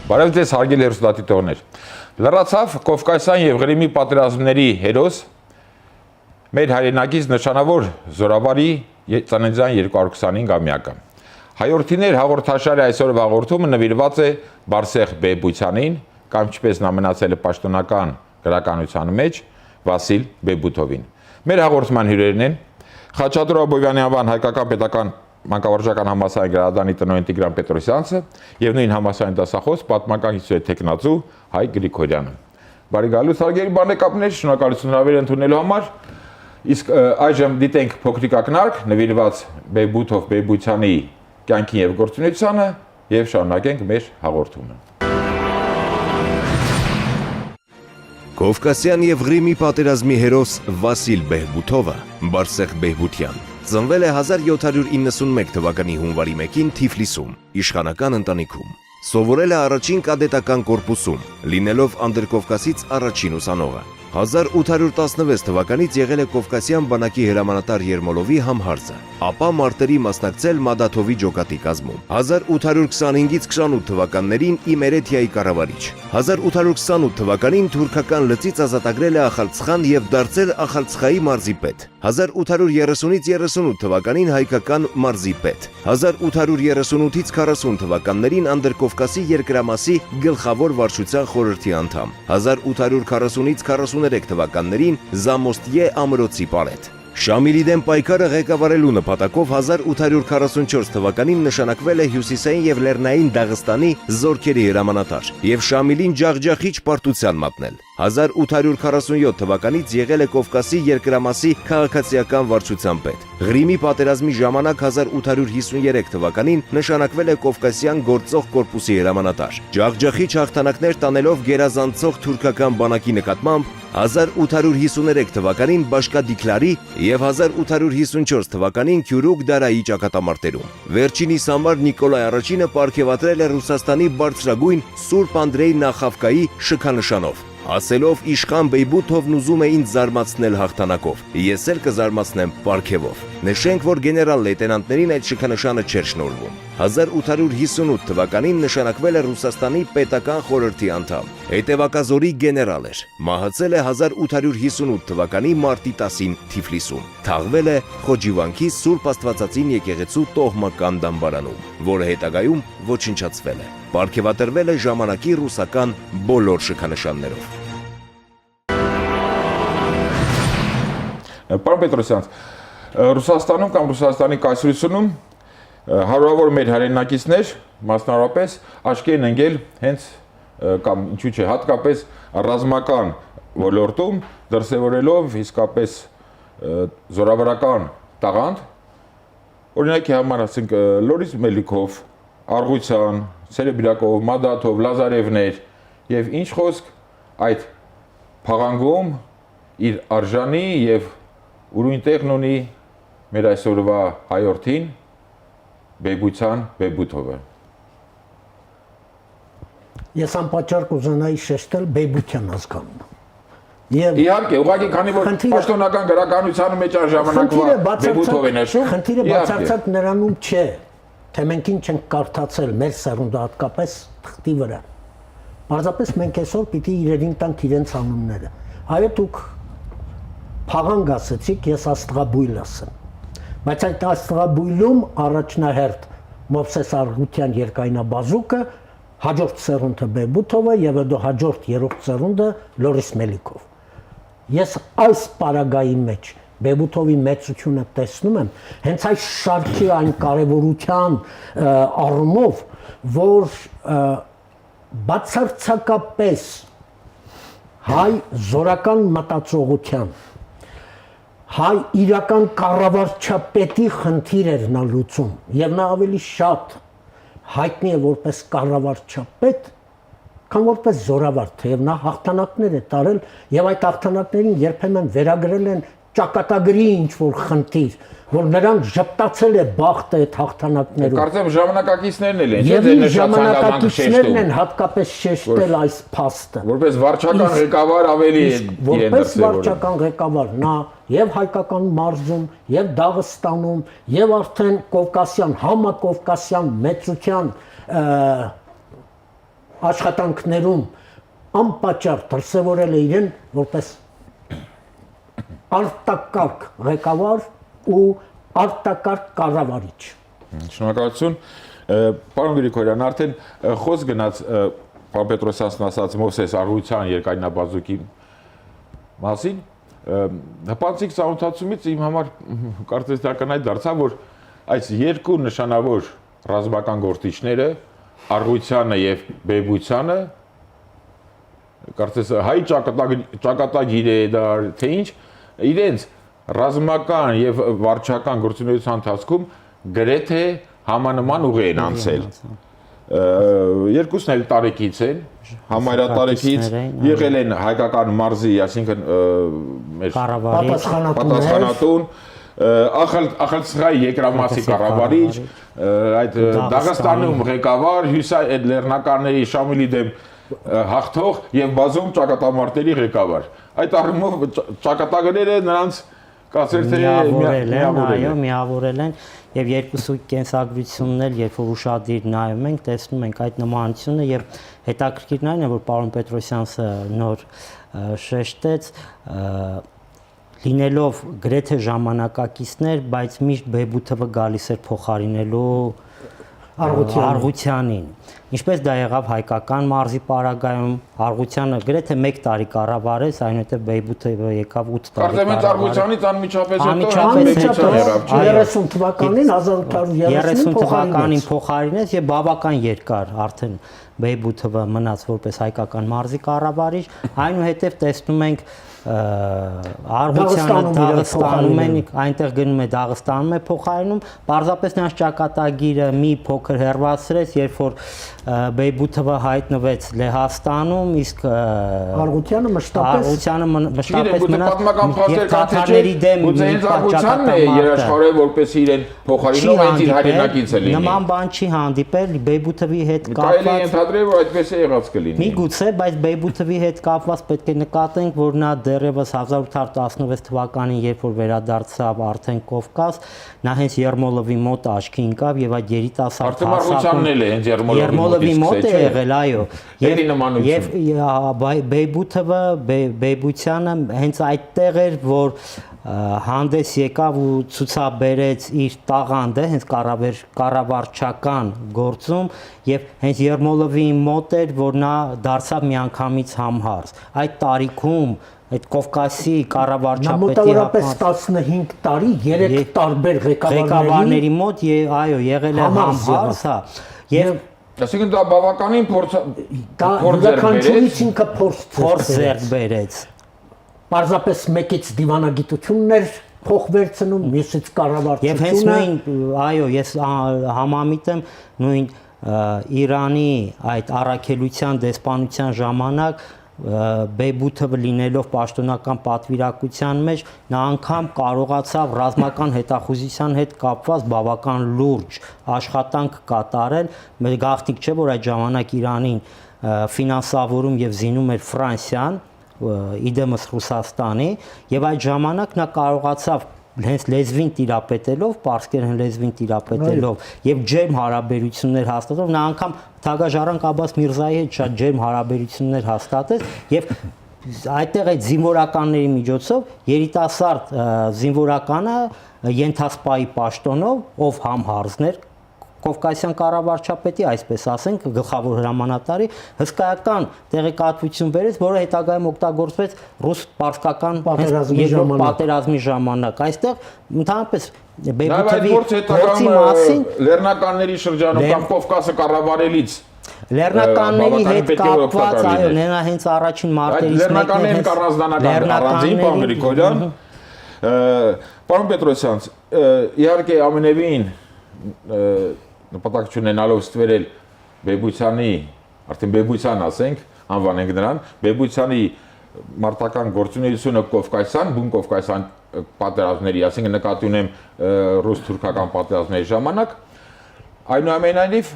Բարև ձեզ հարգելի հեռուստադիտողներ։ Լրացավ Կովկասյան եւ Ղրիմի պատերազմների հերոս մեր հայրենակից նշանավոր զորավարի ծննդյան 225-ամյակը։ Հայորդիներ հաղորդաշարի այսօրվա հաղորդումը նվիրված է Բարսեղ Բեհբությանին, կամ ինչպես նա մնացել է պաշտոնական գրականության մեջ, Վասիլ Բեհբութովին։ Մեր հաղորդման հյուրերն են Խաչատուր Աբովյանի անվան հայկական պետական Մանկավարժական համալսարանի գրադարանի տնօրեն Տիգրան Պետրոսյանցը եւ նույն համալսարանի դասախոս պատմական հիստորիայի տեխնացու Հայ Գրիգորյանը։ Բարի գալուց հարգելի բարեկամներ, շնորհակալություն հրավեր ընդունելու համար։ Իսկ այժմ դիտենք փոքրիկ ակնարկ նվիրված Բեհբութով Բեհբությանի կյանքին եւ գործունեությանը եւ շարունակենք մեր հաղորդումը։ Կովկասյան եւ Ղրիմի պատերազմի հերոս Վասիլ Բեհբութովը, Բարսեղ Բեհբության, ծնվել է 1791 թվականի հունվարի 1-ին Թիֆլիսում, իշխանական ընտանիքում։ Սովորել է առաջին կադետական կորպուսում, լինելով Անդրկովկասից առաջին ուսանողը։ 1816 թվականից եղել է Կովկասյան բանակի հրամանատար Երմոլովի համհարձը, ապա մարտերի մասնակցել Մադաթովի ջոկատի կազմում։ 1825-ից 28 թվականներին Իմերեթիայի կառավարիչ։ 1828 թվականին թուրքական լծից ազատագրել է Ախալցխան եւ դարձել Ախալցխայի մարզի պետ։ 1830-ից 38 թվականին հայկական մարզի պետ։ 1838-ից 40 թվականներին Անդրկովկասի երկրամասի գլխավոր վարչության խորհրդի անդամ։ 1840-ից 43 թվականներին Զամոստիե ամրոցի պարետ։ Շամիլի դեմ պայքարը ղեկավարելու նպատակով 1844 թվականին նշանակվել է Հյուսիսային եւ Լեռնային Դաղստանի զորքերի հրամանատար եւ Շամիլին ջախջախիչ պարտության մատնել։ 1847 թվականից եղել է Կովկասի երկրամասի քաղաքացիական վարչության պետ։ Ղրիմի պատերազմի ժամանակ 1853 թվականին նշանակվել է Կովկասյան գործող կորպուսի հրամանատար։ Ջախջախիչ հաղթանակներ տանելով գերազանցող թուրքական բանակի նկատմամբ 1853 թվականին Բաշկադիքլարի եւ 1854 թվականին Քյուրուկ-Դարայի ճակատամարտերում։ Վերջինիս համար Նիկոլայ I-ը պարգևատրել է Ռուսաստանի բարձրագույն Սուրբ Անդրեյ նախավկայի շքանշանով, ասելով իշխան Բեհբութովն ուզում է ինձ զարմացնել հաղթանակով, ես էլ կզարմացնեմ պարգևով։ Նշենք, որ գեներալ լեյտենանտներին այդ շքանշանը չէր շնորհվում։ 1858 թվականին նշանակվել է Ռուսաստանի պետական խորհրդի անդամ։ Հետևակազորի գեներալ էր։ Մահացել է 1858 թվականի մարտի 10-ին Թիֆլիսում։ Թաղվել է Խոջիվանքի Սուրբ Աստվածածին եկեղեցու տոհմական դամբարանում, որը հետագայում ոչնչացվել է։ Պարգևատրվել է ժամանակի ռուսական բոլոր շքանշաններով։ Պարոն Պետրոսյանց, Ռուսաստանում կամ Ռուսաստանի կայսրությունում հարյուրավոր մեր հայրենակիցներ, մասնավորապես աչքի են ընկել հենց կամ ինչու՞ չէ, հատկապես ռազմական ոլորտում դրսևորելով իսկապես զորավարական տաղանդ, օրինակի համար ասենք Լորիս Մելիքով, Արգուցյան, Սերեբրյակով, Մադաթով, Լազարևներ եւ ինչ խոսք այդ փաղանգում իր արժանի եւ ուրույն տեղն ունի մեր այսօրվա հայորդին Բեհբության Բեհբութովը։ Ես անպատճառ կուզենայի շեշտել Բեհբության ազգանունը։ Իհարկե, ուղղակի քանի որ պաշտոնական գրականության մեջ ժամանակվա Բեհբութով է նշում, խնդիրը բացարձակ նրանում չէ, թե մենք ինչ ենք կարդացել մեր սերունդը հատկապես թղթի վրա։ Պարզապես մենք այսօր պիտի իրերին տանք իրենց անունները։ Այո, դուք փաղանգ ասեցիք, ես աստղաբույլ ասեմ։ Բայց այդ աստղաբույլում առաջնահերթ Մովսես Արգուտյան երկայնաբազուկը, հաջորդ սերունդը Բեհբութովը եւ հետո հաջորդ երրորդ սերունդը Լորիս Մելիքով։ Ես այս պարագայի մեջ Բեհբութովի մեծությունը տեսնում եմ հենց այս շարքի այն կարևորության առումով, որ բացարձակապես հայ զորական մտածողության, հայ իրական կառավարչապետի խնդիր էր նա լուծում եւ նա ավելի շատ հայտնի է որպես կառավարչապետ, քան որպես զորավար, թեև նա հաղթանակներ է տարել եւ այդ հաղթանակներին երբեմն վերագրել են ճակատագրի ինչ-որ խնդիր, որ նրանք ժպտացել է բախտը այդ հաղթանակներում։ Կարծեմ ժամանակակիցներն են, եւ ժամանակակիցներն են հատկապես շեշտել այս փաստը։ Որպես վարչական ղեկավար ավելի որպես վարչական ղեկավար նա եւ հայկական մարզում, եւ Դաղստանում, եւ արդեն Կովկասյան, համակովկասյան մեծության աշխատանքներում անպատճառ դրսևորել է իրեն որպես արտակարգ ղեկավար ու արտակարգ կառավարիչ։ Շնորհակալություն։ Պարոն Գրիգորյան, արդեն խոսք գնաց պարոն Պետրոսյանն ասած Մովսես Արարության երկայնաբազուկի մասին։ Հպանցիկ ծանոթացումից իմ համար կարծես դրական դարձավ, որ այս երկու նշանավոր ռազմական գործիչները Արարությանը եւ Բեբույցյանը կարծես հայ ճակատագիր է դա թե ինչ իրենց ռազմական եւ վարչական գործունեության ընթացքում գրեթե համանման ուղի են անցել։ Երկուսն էլ տարեկից են, համարյա տարեկից, եղել են հայկական մարզի, այսինքն մեր պատասխանատուն, ախալցխայի երկրամասի կառավարիչ, այդ Դաղստանում ղեկավար, լեռնականների Շամիլի դեմ հաղթող եւ բազում ճակատամարտերի ղեկավար։ Այդ առումով ճակատագրերը նրանց կարծես թե միավորել են եւ երկուսու կենսագրությունն էլ երբ որ ուշադիր նայում ենք, տեսնում ենք այդ նմանությունը եւ հետաքրքիրն այն է, որ պարոն Պետրոսյանը նոր շեշտեց լինելով գրեթե ժամանակակիցներ, բայց միշտ Բեբութովը գալիս էր փոխարինելու Արարությանին։ Ինչպես դա եղավ հայկական մարզի պարագայում, Արարությանը գրեթե 1 տարի կառավարեց, այնուհետև Բեյբութովը եկավ 8 տարի։ Կարծեմ անմիջապես անմիջապես հետո 30 թվականին 1830 թվականին փոխարինեց եւ բավական երկար արդեն Բեյբութովը մնաց որպես հայկական մարզի կառավարիչ, այնուհետև տեսնում ենք Արարությանը Դաղստանում են, այնտեղ գնում է Դաղստանում է փոխարինում, պարզապես նրանց ճակատագիրը մի փոքր հեռացրեց, երբ որ Բեյբութովը հայտնվեց Լեհաստանում, իսկ Արարությանը մշտապես մնաց եւ թաթարների դեմ Արարությանն է երաշխավորել որպես իրեն փոխարինում հենց իր հայրենակիցը լինի։ Նման բան չի հանդիպել Բեյբութովի հետ կապված։ Կարելի է կապված։ ընդհանրել, որ այդպես է եղած կլինի։ Միգուցե, բայց Բեյբութովի հետ կապված պետք է նկատենք, որ նա դեռևս 1816 թվականին, երբ որ վերադարձավ արդեն Կովկաս, նա հենց Երմոլովի մոտ աչքի ընկավ եւ այդ երիտասարդ Արարությանն էլ է հենց Երմոլովի մոտ է եղել, այո։ Եվ Բեյբութովը, Բեյբությանը հենց այդտեղ էր, որ հանդես եկավ ու ցուցաբերեց իր տաղանդը հենց կառավարչական գործում եւ հենց Երմոլովի մոտ էր, որ նա դարձավ միանգամից համհարց։ Այդ տարիքում այդ Կովկասի կառավարչապետի մոտավորապես 15 տարի 3 տարբեր ղեկավարների մոտ այո եղել է համհարց, հա։ Եվ այսինքն դա բավականին փորձ ձեռք բերեց։ Պարզապես մեկից դիվանագիտություններ փոխ վերցնում, մյուսից կառավարչությունը։ Եվ հենց նույն, այո, ես համամիտ եմ նույն Իրանի այդ առաքելության դեսպանության ժամանակ Բեյբութովը լինելով պաշտոնական պատվիրակության մեջ, նա անգամ կարողացավ ռազմական հետախուզության հետ կապված բավական լուրջ աշխատանք կատարել։ Մեր գաղտնիք չէ, որ այդ ժամանակ Իրանին ֆինանսավորում եւ զինում էր Ֆրանսիան, իդեմս Ռուսաստանի, եւ այդ ժամանակ նա կարողացավ հենց լեզվին տիրապետելով, պարսկերեն լեզվին տիրապետելով եւ ջերմ հարաբերություններ հաստատելով, նա անգամ Թագաժարանք Աբբաս Միրզայի հետ շատ ջերմ հարաբերություններ հաստատեց եւ այդտեղ այդ զինվորականների միջոցով երիտասարդ զինվորականը ենթասպայի պաշտոնով, ով համհարզներ Կովկասյան կառավարչապետի, այսպես ասենք, գլխավոր հրամանատարի հսկայական տեղեկատվություն բերեց, որը հետագայում օգտագործվեց ռուս-պարսկական պատերազմի ժամանակ։ Այստեղ ընդհանրապես Բեյբութովի գործի մասին լեռնականների շրջանում կամ Կովկասը կառավարելից լեռնականների հետ կապված, այո, նա հենց առաջին մարտերից մեկն է հենց առանձին պարոն Գրիգորյան։ Պարոն Պետրոսյան, իհարկե ամենևին նպատակ չունենալով ստվերել Բեյբությանի, արդեն Բեյբության ասենք, անվանենք նրան, Բեյբությանի մարտական գործունեությունը Կովկասյան, բուն Կովկասյան պատերազմների, ասենք նկատի ունեմ ռուս-թուրքական պատերազմների ժամանակ, այնուամենայնիվ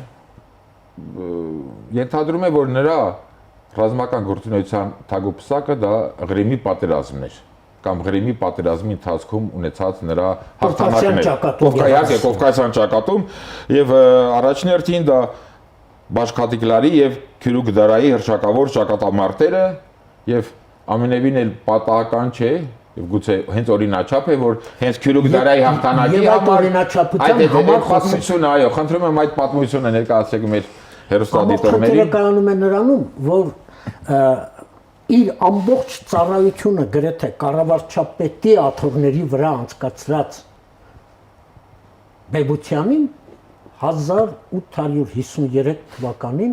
ենթադրում է, որ նրա ռազմական գործունեության թագուպսակը դա Ղրիմի պատերազմն էր կամ Ղրիմի պատերազմի ընթացքում ունեցած նրա հաղթանակներ։ Կովկասյան ճակատում եւ առաջին հերթին դա Բաշխատիկլարի եւ Քյուրուկ դարայի հրճակավոր ճակատամարտերը եւ ամենևին էլ պատահական չէ եւ գուցե հենց օրինաչափ է որ հենց Քյուրուկ դարայի հաղթանակի եւ օրինաչափության համար պատմությունը, այո, խնդրում եմ այդ պատմությունը ներկայացրեք մեր հերոստատիտորներին։ Խնդիրը կայանում է նրանում, որ իր ամբողջ ծառայությունը գրեթե կառավարչապետի աթոռների վրա անցկացրած Բեբությանին 1853 թվականին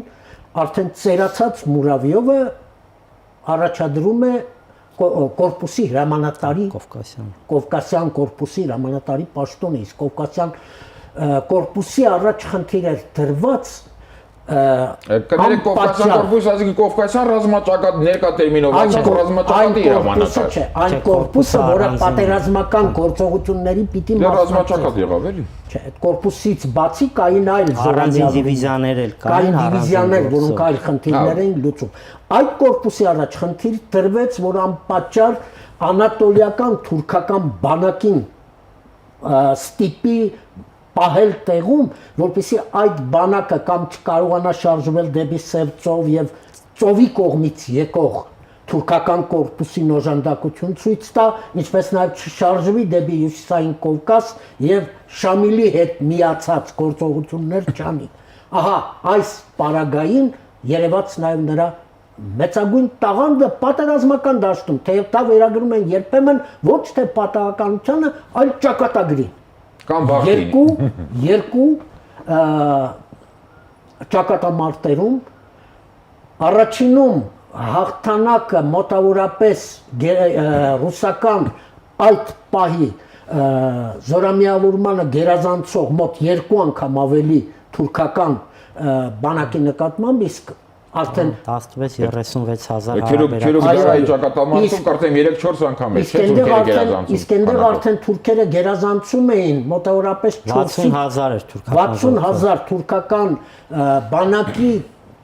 արդեն ծերացած Մուրավիովը առաջադրում է կորպուսի հրամանատարի Կովկասյան կորպուսի հրամանատարի պաշտոնը, իսկ Կովկասյան կորպուսի առաջ խնդիր էր դրված Կներեք Կովկասյան կորպուս, այսինքն Կովկասյան ռազմաճակատ ներկա տերմինով ասած ռազմաճակատի հրամանատար։ Այն կորպուսը, որը պատերազմական գործողությունների պիտի ռազմաճակատ եղավ էլի։ Չէ, այդ կորպուսից բացի կային այլ առանձին դիվիզիաներ էլ կային դիվիզիաներ, որոնք այլ խնդիրներ էին լուծում։ Այդ կորպուսի առաջ խնդիր դրվեց, որ անպատճառ անատոլիական թուրքական բանակին ստիպի պահել տեղում, որպեսզի այդ բանակը կամ չկարողանա շարժվել դեպի Սև ծով եւ ծովի կողմից եկող թուրքական կորպուսին օժանդակություն ցույց տա, ինչպես նաեւ չշարժվի դեպի Հյուսիսային Կովկաս եւ Շամիլի հետ միացած գործողություններ չանի։ Ահա այս պարագային երևաց նաեւ նրա մեծագույն տաղանդը պատերազմական դաշտում, թեև դա վերագրում են երբեմն ոչ թե պատահականությանը, այլ ճակատագրին։ Կամ բախտին։ Երկու ճակատամարտերում առաջինում հաղթանակը մոտավորապես ռուսական այդ պահի զորամիավորմանը գերազանցող մոտ 2 անգամ ավելի թուրքական բանակի նկատմամբ, իսկ արդեն 16-36,000 Քյուրուկ դարայի ճակատամարտում կարծեմ 3-4 անգամ է, չէ՞ թուրքերը գերազանցում։ Իսկ այնտեղ արդեն թուրքերը գերազանցում էին մոտավորապես 60,000 էր թուրքական 60,000 թուրքական բանակի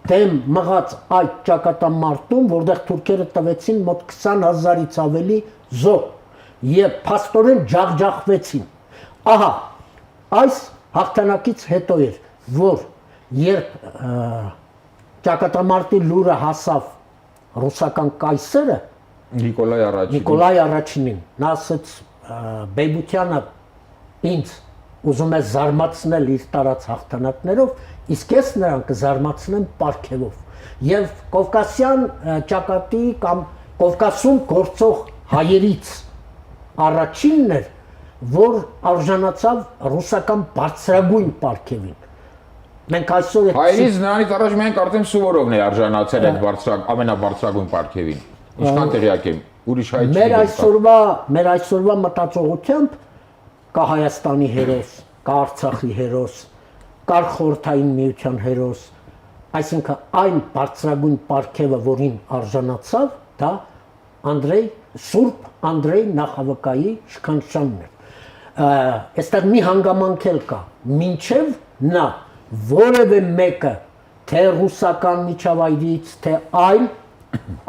դեմ մղած այդ ճակատամարտում, որտեղ թուրքերը տվեցին մոտ 20,000-ից ավելի զոհ եւ փաստորեն ջախջախվեցին։ Ահա այս հաղթանակից հետո էր, որ երբ ճակատամարտի լուրը հասավ ռուսական կայսերը Նիկոլայ առաջինին, նա ասաց Բեյբությանը ինձ ուզում է զարմացնել իր տարած հաղթանակներով, իսկ ես նրան կզարմացնեմ պարգևով։ Եվ Կովկասյան ճակատի կամ Կովկասում գործող հայերից առաջինն էր, որ արժանացավ ռուսական բարձրագույն պարգևին։ Մենք այսօր Հայերից նրանից առաջ միայն կարծեմ Սուվորովն է արժանացել այդ ամենաբարձրագույն պարգևին։ Ինչքան տեղյակ եմ, ուրիշ հայ չի։ Մեր այսօրվա մտածողությամբ կա Հայաստանի հերոս, կա Արցախի հերոս, կա Խորհրդային Միության հերոս, այսինքն այն բարձրագույն պարգևը, որին արժանացավ, դա Սուրբ Անդրեյ Նախավկայի շքանշանն էր։ Այստեղ մի հանգամանք էլ կա, մինչև նա որևէ մեկը թե ռուսական միջավայրից, թե այլ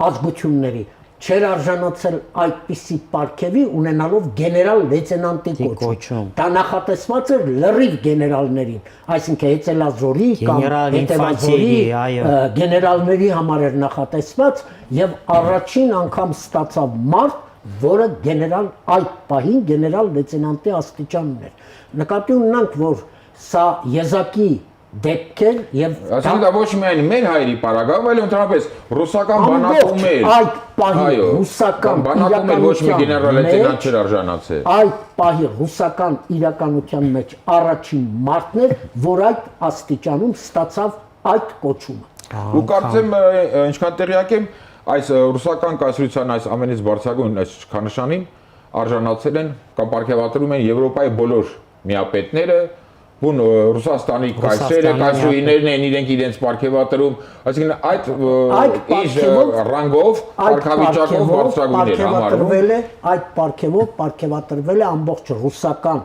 ազգությունների չեր արժանացել այդպիսի պարգևի ունենալով գեներալ լեյտենանտի կոչում։ Դա նախատեսված էր լրիվ գեներալներին, այսինքն Հեծելազորի կամ Հետևազորի գեներալների համար էր նախատեսված եւ առաջին անգամ ստացավ մարդ, որը գեներալ այդ պահին գեներալ լեյտենանտի աստիճանն էր։ Նկատի ունենանք, որ սա եզակի դեպքեր եւ ասենք դա ոչ միայն մեր հայերի պարագայում, այլ ընդհանրապես ռուսական բանակում էր այդ պահի ռուսական բանակում էր ոչ մի գեներալ լեյտենանտ չէր արժանացել։ Այդ պահի ռուսական իրականության մեջ առաջին մարդն էր, որ այդ աստիճանում ստացավ այդ կոչումը։ Ու կարծեմ ինչքան տեղյակ եմ, այս ռուսական կայսրության այս ամենից բարձրագույն այս շքանշանին արժանացել են կամ պարգևատրում են Եվրոպայի բոլոր միապետները, Բուն Ռուսաստանի կայսրերը, կայսրուհիներն են իրենք պարգևատրում, այսինքն այդ ռանգով, կարգավիճակով բարձրագույն էր համարվում։ Այդ պարգևով պարգևատրվել է ամբողջ ռուսական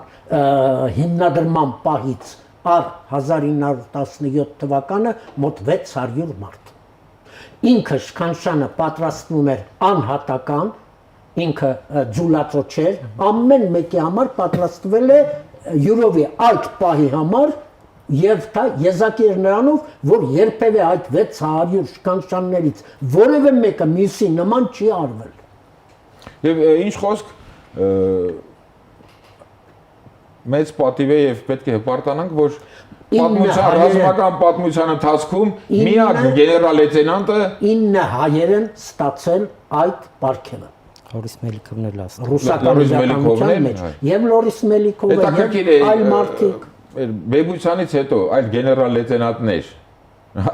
հիմնադրման պահից առ 1917 թվականը մոտ 600 մարդ։ Ինքը շքանշանը պատրաստվում էր անհատական, ինքը ձուլածո չէր, ամեն մեկի համար պատրաստվել է յուրովի այդ պահի համար Եվ դա եզակի էր նրանով, որ երբևէ այդ 600 շքանշաններից որևէ մեկը մյուսի նման չի արվել։ Եվ ինչ խոսք մեծ պատիվ է եւ պետք է հպարտանանք, որ ռազմական պատմության ընթացքում միակ գեներալ լեյտենանտը 9 հայեր են ստացել այդ պարգևը։ Լորիս Մելիքովն էլ ասում։ Ռուսական իրականության մեջ եւ Լորիս Մելիքովը եւ այլ մարդիկ Բեբությանից հետո այլ գեներալ լեյտենանտներ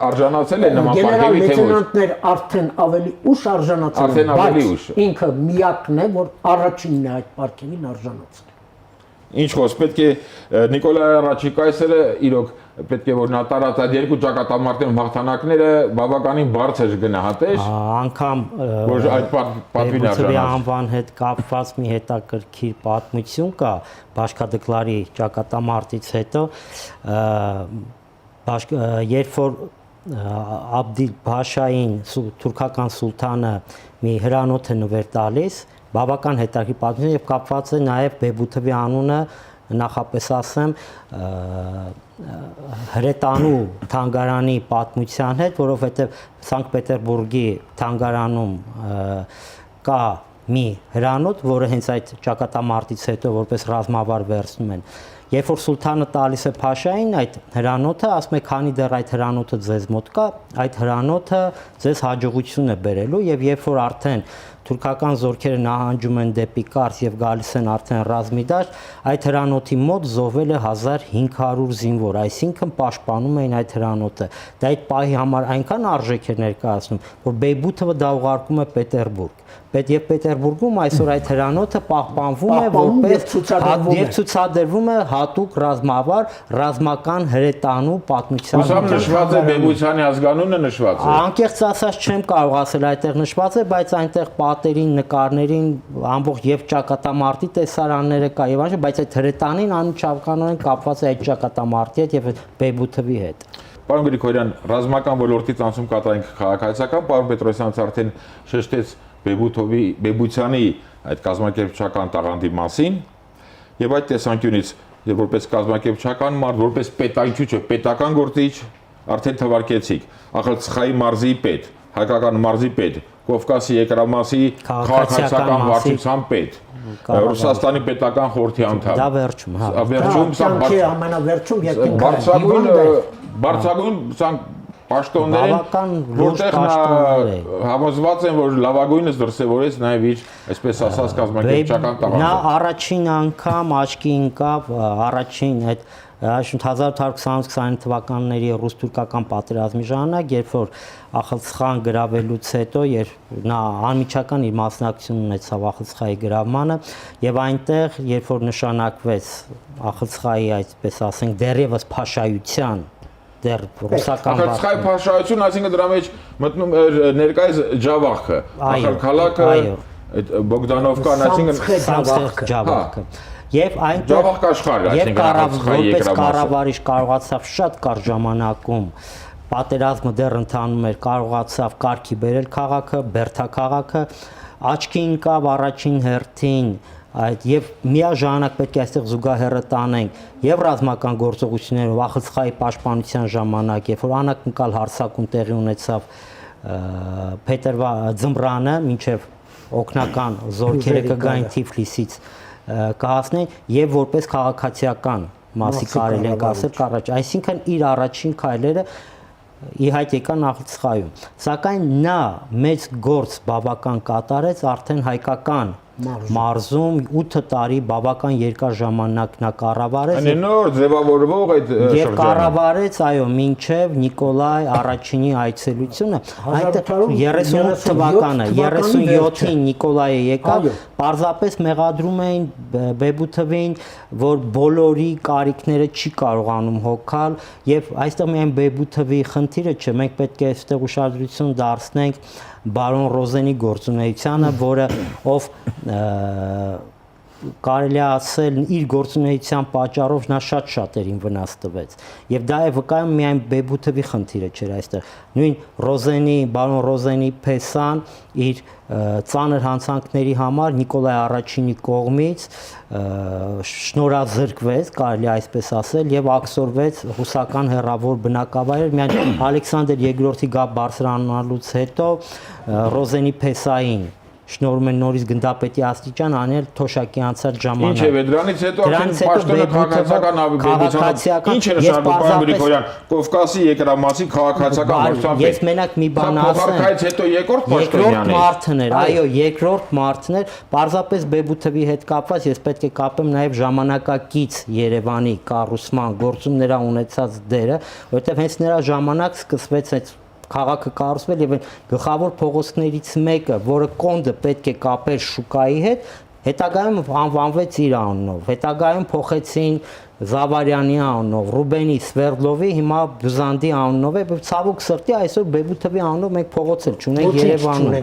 արժանացել են նման գեներալ պարգևի թե ոչ։ լեյտենանտներ արդեն ավելի ուշ արժանացել են, բայց ինքը միակն է, որ առաջինն է այդ պարգևին արժանացել։ Ինչ խոս, պետք է Նիկոլայ առաջի կայսրը իրոք պետք է որ նա տարածած երկու ճակատամարտերում հաղթանակները բավականին բարձր գնահատեր, անգամ որ այդ պատվին արժանացել։ արժանացել։ Անվան հետ կապված մի հետաքրքիր պատմություն կա Բաշկադկլարի ճակատամարտից հետո, երբ որ Աբդիլ Փաշային թուրքական սուլտանը մի հրանոթ է նվեր տալիս, բավական հետաքրքիր պատմություն եւ կապված է նաեւ Բեբութովի անունը նախապես ասեմ հրետանու թանգարանի պատմության հետ, որովհետեւ Սանկտ Պետերբուրգի թանգարանում կա մի հրանոթ, որը հենց այդ ճակատամարտից հետո որպես ռազմավար վերցնում են։ Երբ որ սուլթանը տալիս է Փաշային այդ հրանոթը, ասում է, քանի դեռ այդ հրանոթը ձեզ մոտ կա, այդ հրանոթը ձեզ հաջողություն է բերելու եւ երբ որ արդեն թուրքական զորքերը նահանջում են դեպի Կարս եւ գալիս են արդեն ռազմի դաշտ, այդ հրանոթի մոտ զոհվել է 1500 զինվոր, այսինքն պաշտպանում էին այդ հրանոթը։ Դա այդ պահի համար այնքան արժեք էր ներկայացնում, որ Բեյբութովը դա ուղարկում է Պետերբուրգ։ Եվ Պետերբուրգում այսօր այդ հրանոթը պահպանվում է որպես եւ ցուցադրվում է հատուկ ռազմավար ռազմական հրետանու պատմության։ Ուսամ նշված է Բեբությանի ազգանունը նշված է։ Անկեղծ ասած չեմ կարող ասել այդտեղ նշված է, բայց այնտեղ պատերին, նկարներին ամբողջ եւ ճակատամարտի տեսարանները կա եւ այլն, բայց այդ հրետանին անմիջականորեն կապված է այդ ճակատամարտի հետ եւ Բեյբութովի հետ։ Պարոն Գրիգորյան, ռազմական ոլորտից անցում կատարենք քաղաքացիական, պարոն Պետրոսյանց արդեն շեշտեց Բեբությանի այդ կազմակերպչական տաղանդի մասին եւ այդ տեսանկյունից եւ որպես կազմակերպչական մարդ, որպես պետայնչուչը, պետական գործիչ արդեն թվարկեցիք, Ախալցխայի մարզի պետ, հայկական մարզի պետ, Կովկասի երկրամասի քաղաքացիական վարչության պետ, Ռուսաստանի պետական խորհրդի անդամ։ Դա վերջում, հա։ Վերջում սա ամենավերջում բարձրագույն սա պաշտոններ են, որտեղ համոզված են, որ լավագույնս դրսևորեց նաև իր, այսպես ասած, կազմակերպչական տաղանդը։ Նա առաջին անգամ աչքի ընկավ առաջին այդ 1828-29 թվականների ռուս-թուրքական պատերազմի ժամանակ, երբ որ Ախալցխան գրավելուց հետո, երբ նա անմիջական իր մասնակցություն ունեցավ Ախալցխայի գրավմանը, եւ այնտեղ, երբ որ նշանակվեց Ախալցխայի, այսպես ասենք, դեռևս փաշայության դեռ ռուսական Ախալցխայի փաշայություն, այսինքն դրա մեջ մտնում էր ներկայիս Ջավախը, Ախալքալակը, այդ Բոգդանովկան, այսինքն Ջավախը։ Եվ այնտեղ Ջավախ կաշխարը, այսինքն Ախալցխայի որպես կառավարիչ կարողացավ շատ կարճ ժամանակում պատերազմը դեռ ընթանում էր, կարողացավ կարգի բերել քաղաքը, Բերթա քաղաքը, աչքի ընկավ առաջին հերթին այդ եւ միաժամանակ պետք է այստեղ զուգահեռը տանենք եւ ռազմական գործողություններով Ախալցխայի պաշտպանության ժամանակ, երբ որ անակնկալ հարձակում տեղի ունեցավ Ձմռանը, մինչեւ օկնական զորքերը կգային Թիֆլիսից կհասնեն եւ որպես քաղաքացիական մասի կարելի է ասել կառաջ, այսինքն իր առաջին քայլերը ի հայտ եկան Ախալցխայում, սակայն նա մեծ գործ բավական կատարեց արդեն հայկական մարզում 8 տարի բավական երկար ժամանակ նա կառավարեց։ Այն նոր ձևավորվող այդ շրջանը։ Եվ կառավարեց, այո, մինչև Նիկոլայ առաջինի այցելությունը, այնտեղ 38 թվականը, 37-ին Նիկոլայը եկավ, պարզապես մեղադրում էին Բեբութովին, որ բոլորի կարիքները չի կարողանում հոգալ, եւ այստեղ միայն Բեբութովի խնդիրը չէ, մենք պետք է այստեղ ուշադրություն դարձնենք բարոն Ռոզենի գործունեությանը, որը ով կարելի է ասել իր գործունեության պատճառով նա շատ շատերին վնաս տվեց եւ դա է վկայում միայն Բեյբութովի խնդիրը չէր այստեղ նույն բարոն Ռոզենի Փեսան իր ծանր հանցանքների համար Նիկոլայ առաջինի կողմից շնորհազրկվեց, կարելի այսպես ասել, եւ աքսորվեց ռուսական հերավոր բնակավայրեր, միայն Ալեքսանդր II-ի գա բարձրանալուց հետո Ռոզենի Փեսային շնորհում են նորից գնդապետի աստիճան անել թոշակի անցած ժամանակ։ Ինչ է դրանից հետո արդեն պաշտոնը քաղաքացիական ինչ է նշանակում պարոն Գրիգորյան, Կովկասի եկրամասի քաղաքացիական վարչապետ։ Ես մենակ մի բան ասեմ։ Փոխարկայից հետո երկրորդ պաշտոնյան է։ Մարդն էր, այո, երկրորդ մարդն էր, պարզապես Բեյբութովի հետ կապված ես պետք է կապեմ նաև ժամանակակից Երևանի կառուցման գործում նրա ունեցած դերը, որովհետև հենց նրա ժամանակ սկսվեց այդ քաղաքը կառուցվել եւ գլխավոր փողոցներից մեկը, որը կոնդը պետք է կապեր շուկայի հետ, հետագայում անվանվեց իր անունով, հետագայում փոխեցին Զավարյանի անունով, Ռուբենի, Սվերդլովի, հիմա Բյուզանդի անունով է, ցավոք սրտի այսօր Բեյբութովի անունով մենք փողոց էլ չունենք Երևանում։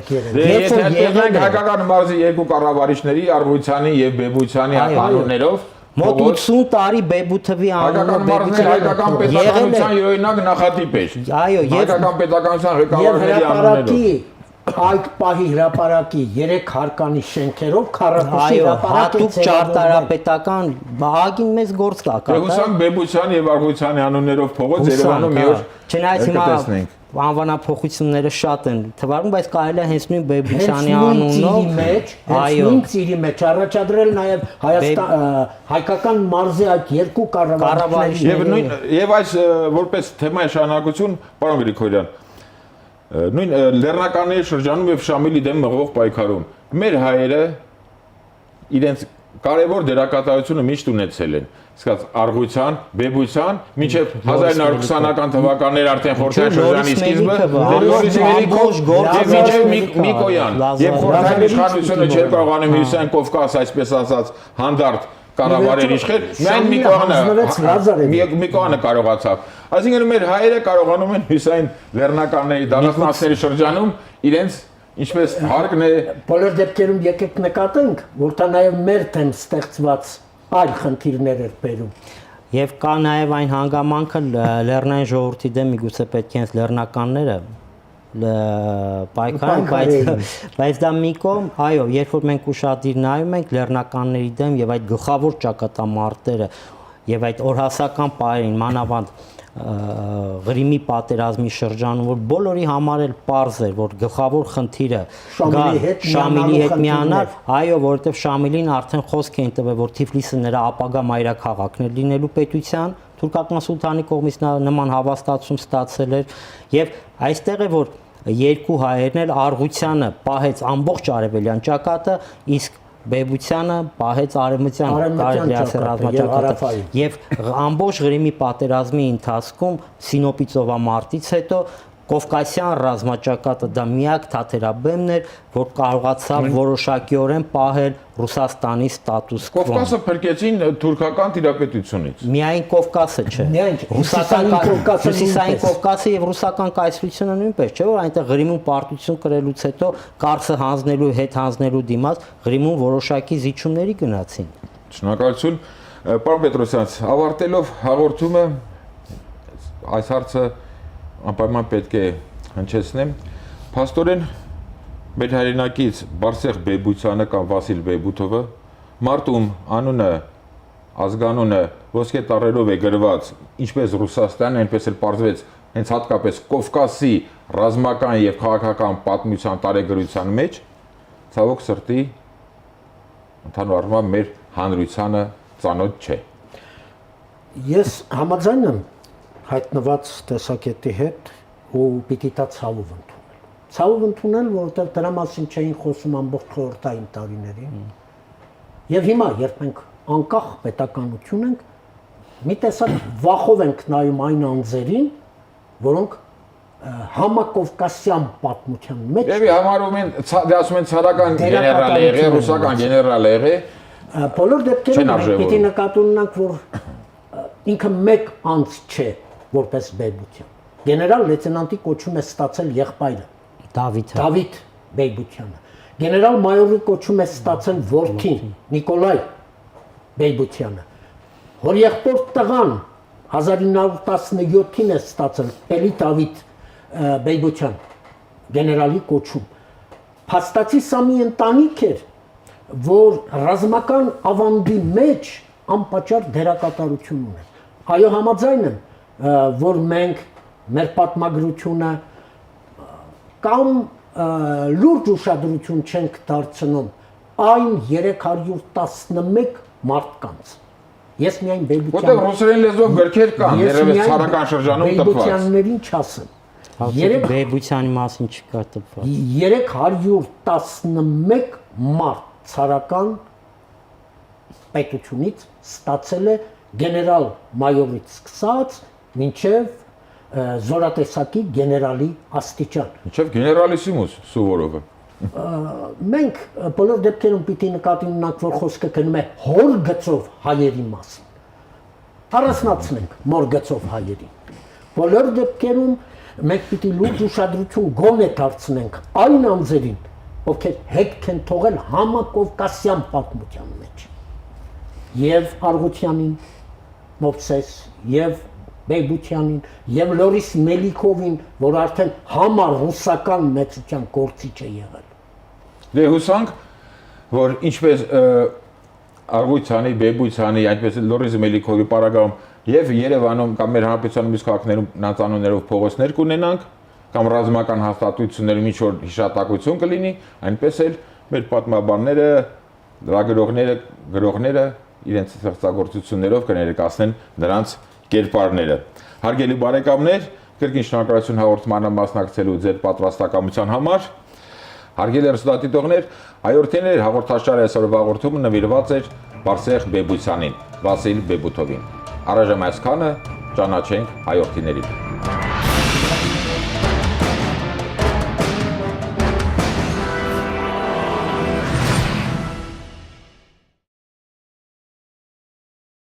Եթե եղեք հայկական մարզի երկու կառավարիչների Արվույցյանի եւ Բեյբությանի անուններով Մոտ 80 տարի Բեյբութովի անունով հայկական պետականության յուրօրինակ նախատիպ էր։ Այո, հայկական պետականության ղեկավարների անուններով։ Այդ պահի հրապարակի 3 հարկանի շենքերով 40-ի հրապարակ հատուկ ճարտարապետական ագին մեծ գործ կա։ Հուսանք Բեյբությանի եւ Արվույցյանի անուններով փողոց Երևանում մի օր չնայած հիմա անվանափոխությունները շատ են թվարկում, բայց կարելի է հենց նույն Բեյբությանի անունով նույն ծիրի մեջ առաջադրել նաև հայկական մարզի այդ երկու կառավարիչների եւ այս որպես թեմայի շարունակություն, պարոն Գրիգորյան, նույն լեռնականների շրջանում եւ Շամիլի դեմ մղվող պայքարում մեր հայերը իրենց կարևոր դերակատարությունը միշտ ունեցել են սկաց Արղույցյան, Բեյբության, մինչև 1920-ական թվականներ արդեն խորհրդային շրջանի սկիզբը, Լորիսի Մելիքով եւ մինչև Միկոյան, եւ խորհրդային իշխանությունը չէր կարողանում Հյուսիսային Կովկաս, այսպես ասած, հանդարտ կառավարել իշխել, միայն Միկոյանը կարողացավ։ Այսինքն մեր հայերը կարողանում են Հյուսիսային լեռնականների դարաշրջանների շրջանում իրենց ինչպես հարկն է բոլոր դեպքերում եկեք նկատենք, որ դա նաև մեր դեմ ստեղծված այլ խնդիրներ էր բերում։ Եվ կա նաև այն հանգամանքը լեռնային ժողովրդի դեմ միգուցե պետք է հենց լեռնականները պայքարեն, բայց դա մի կողմ, այո, երբ որ մենք ուշադիր նայում ենք լեռնականների դեմ եւ այդ գլխավոր ճակատամարտերը եւ այդ օրհասական պայերին մանավանդ Ղրիմի պատերազմի շրջանում, որ բոլորի համար էլ պարզ էր, որ գլխավոր խնդիրը Շամիլի հետ միանալ, այո, որովհետև Շամիլին արդեն խոսք էին տվել, որ Թիֆլիսը նրա ապագա մայրաքաղաքն էր լինելու պետության, թուրքական սուլթանի կողմից նման հավաստացում ստացել էր, եւ այստեղ է որ երկու հայերն էլ Արղությանը պահեց ամբողջ արևելյան ճակատը, իսկ Բեյբությանը պահեց արևմտյան ռազմաճակատը եւ ամբողջ Ղրիմի պատերազմի ընթացքում Սինոպիցովամարտից հետո Կովկասյան ռազմաճակատը դա միակ թաթերաբեմն էր, որ կարողացավ որոշակիորեն պահել Ռուսաստանի ստատուս քվոն։ Կովկասը փրկեցին թուրքական տիրապետությունից։ Միայն Կովկասը չէ։ Հյուսիսային Կովկասը եւ ռուսական կայսրությունը նույնպես չէ, որ այնտեղ Ղրիմում պարտություն կրելուց հետո Կարսը հանձնելու հետ հանձնելու դիմաց Ղրիմում որոշակի զիջումների գնացին։ Շնորհակալություն։ Պարոն Պետրոսյան, ավարտելով հաղորդումը այս հարցը անպայման պետք է հնչեցնեմ։ Փաստորեն մեր հայրենակից Բարսեղ Բեյբությանը կամ Վասիլ Բեյբութովը մարդում անունը, ազգանունը ոսկե տառերով է գրված ինչպես Ռուսաստան, այնպես էլ պարզվեց հենց հատկապես Կովկասի ռազմական եւ քաղաքական պատմության տարեգրության մեջ, ցավոք սրտի ընդհանուր առմամբ մեր հանրությանը ծանոթ չէ։ Ես համաձայն եմ հայտնված տեսակետի հետ ու պիտի դա ցավով ընդունել։ Ցավով ընդունել, որովհետև դրա մասին չէին խոսում ամբողջ խորհրդային տարիներին։ Եվ հիմա, երբ մենք անկախ պետականություն ենք, մի տեսակ վախով ենք նայում այն անձերին, որոնք համակովկասյան պատմության մեջ Եվ համարում են, ասում են ցարական գեներալ է եղել, ռուսական գեներալ է եղել։ Բոլոր դեպքերում պիտի նկատի ունենանք, որ ինքը մեկ անձ չէ, որպես Բեյբության։ Գեներալ լեյտենանտի կոչում է ստացել եղբայրը Դավիթ Բեյբությանը։ Գեներալ մայորի կոչում է ստացել որդին Նիկոլայ Բեյբությանը։ Հոր եղբոր տղան 1917-ին է ստացել Էլի Դավիթ Բեյբության գեներալի կոչում։ Փաստացի սա մի ընտանիք էր, որ ռազմական ավանդի մեջ անպատճառ դերակատարություն ուներ։ Այո, համաձայն եմ, որ մենք մեր պատմագրությունը կամ լուրջ ուշադրություն չենք դարձնում այն 311 մարդկանց։ Ես միայն Որտեղ ռուսերեն լեզվով գրքեր կան, երևի ցարական շրջանում տպված։ Բեյբությաններին չասեմ։ Բեյբությանի մասին չկա տպված։ 311 մարդ ցարական պետությունից ստացել է գեներալ մայորից սկսած մինչև զորատեսակի գեներալի աստիճան։ Մինչև գեներալիսիմուս Սուվորովը։ Մենք բոլոր դեպքերում պիտի նկատի ունենանք, որ խոսքը գնում է հոր գծով հայերի մասին։ Առանձնացնենք մոր գծով հայերին։ Բոլոր դեպքերում մենք պիտի լուրջ ուշադրություն գոնե դարձնենք այն անձերին, ովքեր հետք են թողել համակովկասյան պատմության մեջ։ Եվ Արգուտյանին, Մովսես, եւ Բեյբությանին, եւ Լորիս Մելիքովին, որ արդեն համառուսական մեծության գործիչ է եղել։ Դե հուսանք, որ ինչպես Արգուտյանի, Բեյբությանի, այնպես էլ Լորիս Մելիքովի պարագայում եւ Երևանում կամ մեր հանրապետության մյուս քաղաքներում նանցանուններով փողոցներ կունենանք, կամ ռազմական հաստատություններում ինչ որ հիշատակություն կլինի, այնպես էլ մեր պատմաբանները, գրողները իրենց ստեղծագործություններով կներկայացնեն նրանց կերպարները։ Հարգելի բարեկամներ, կրկին շնորհակալություն հաղորդմանը մասնակցելու ձեր պատրաստակամության համար։ Հարգելի հեռուստադիտողներ, Հայոց Թերթի հաղորդաշարի այսօրվա հաղորդումը նվիրված էր Բարսեղ Բեյբությանին, Վասիլ Բեյբութովին։ Առայժմ այսքանը, ճանաչենք Հայոց Թերթին։